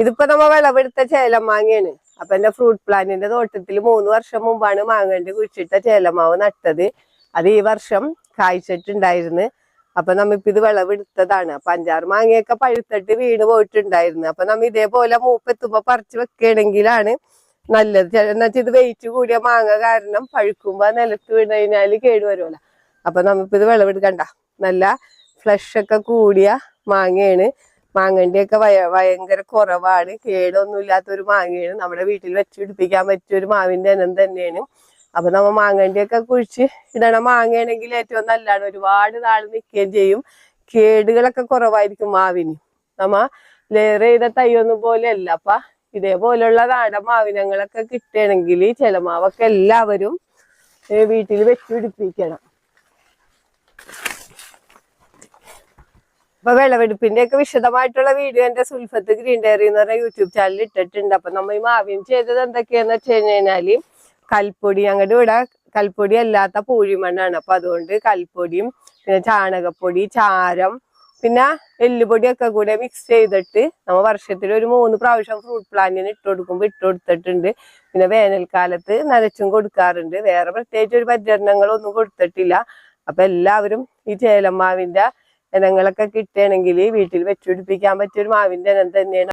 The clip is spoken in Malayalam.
ഇതിപ്പോ നമ്മ വിളവെടുത്ത ചേലമാങ്ങയാണ്. അപ്പൊ എന്റെ ഫ്രൂട്ട് പ്ലാന്റിന്റെ തോട്ടത്തിൽ 3 വർഷം മുമ്പാണ് മാങ്ങണ്ടി കുഴിച്ചിട്ട ചേലമാവ് നട്ടത്. അത് ഈ വർഷം കായ്ച്ചിട്ടുണ്ടായിരുന്നു. അപ്പൊ നമ്മിപ്പോ ഇത് വിളവെടുത്തതാണ്. അപ്പൊ 5-6 മാങ്ങയൊക്കെ പഴുത്തിട്ട് വീണ് പോയിട്ടുണ്ടായിരുന്നു. അപ്പൊ നമ്മ ഇതേപോലെ മൂപ്പെത്തുമ്പോ പറിച്ചു വെക്കുകയാണെങ്കിലാണ് നല്ലത്. എന്നുവെച്ചാൽ ഇത് വെയിറ്റ് കൂടിയ മാങ്ങ കാരണം പഴുക്കുമ്പോ നിലത്ത് വീണ് കഴിഞ്ഞാല് കേടുവരുമല്ലോ. അപ്പൊ നമ്മിപ്പോ ഇത് വിളവെടുക്കണ്ട. നല്ല ഫ്ലഷ് ഒക്കെ കൂടിയ മാങ്ങയാണ്. മാങ്ങണ്ടിയൊക്കെ ഭയങ്കര കുറവാണ്. കേടൊന്നും ഇല്ലാത്തൊരു മാങ്ങയാണ്. നമ്മുടെ വീട്ടിൽ വെച്ച് പിടിപ്പിക്കാൻ പറ്റിയ ഒരു മാവിന്റെ ഇനം തന്നെയാണ്. അപ്പൊ നമ്മ മാങ്ങണ്ടിയൊക്കെ കുഴിച്ച് ഇടണ മാങ്ങയാണെങ്കിൽ ഏറ്റവും നല്ലതാണ്. ഒരുപാട് നാൾ നിൽക്കുകയും ചെയ്യും. കേടുകളൊക്കെ കുറവായിരിക്കും മാവിന്. നമ്മ ലെയർ ചെയ്ത തൈയൊന്നും പോലെയല്ല. അപ്പൊ ഇതേപോലുള്ള നാടൻ മാവിനങ്ങളൊക്കെ കിട്ടുകയാണെങ്കിൽ ചില മാവൊക്കെ എല്ലാവരും വീട്ടിൽ വെച്ച് പിടിപ്പിക്കണം. അപ്പൊ വിളവെടുപ്പിന്റെ ഒക്കെ വിശദമായിട്ടുള്ള വീഡിയോ എന്റെ സുൽഫത്ത് ഗ്രീൻ ഡയറി എന്ന് പറഞ്ഞ യൂട്യൂബ് ചാനലിൽ ഇട്ടിട്ടുണ്ട്. അപ്പൊ നമ്മ ഈ മാവിന് ചെയ്തത് എന്തൊക്കെയാന്ന് വെച്ച് കഴിഞ്ഞാല് കൽപ്പൊടി, ഞങ്ങളുടെ ഇവിടെ കൽപ്പൊടി അല്ലാത്ത പൂഴിമണ്ണാണ്. അപ്പൊ അതുകൊണ്ട് കൽപ്പൊടിയും പിന്നെ ചാണകപ്പൊടി, ചാരം, പിന്നെ എല്ലുപൊടിയൊക്കെ കൂടെ മിക്സ് ചെയ്തിട്ട് നമ്മ വർഷത്തിൽ ഒരു 3 പ്രാവശ്യം ഫ്രൂട്ട് പ്ലാന്റിന് ഇട്ട് കൊടുത്തിട്ടുണ്ട്. പിന്നെ വേനൽക്കാലത്ത് നനച്ചും കൊടുക്കാറുണ്ട്. വേറെ പ്രത്യേകിച്ച് ഒരു പരിചരണങ്ങളൊന്നും കൊടുത്തിട്ടില്ല. അപ്പൊ എല്ലാവരും ഈ ചേലമാവിന്റെ ഇനങ്ങളൊക്കെ കിട്ടുകയാണെങ്കിൽ വീട്ടിൽ വെച്ചുപിടിപ്പിക്കാൻ പറ്റിയ ഒരു മാവിന്റെ ഇനം തന്നെയാണ്.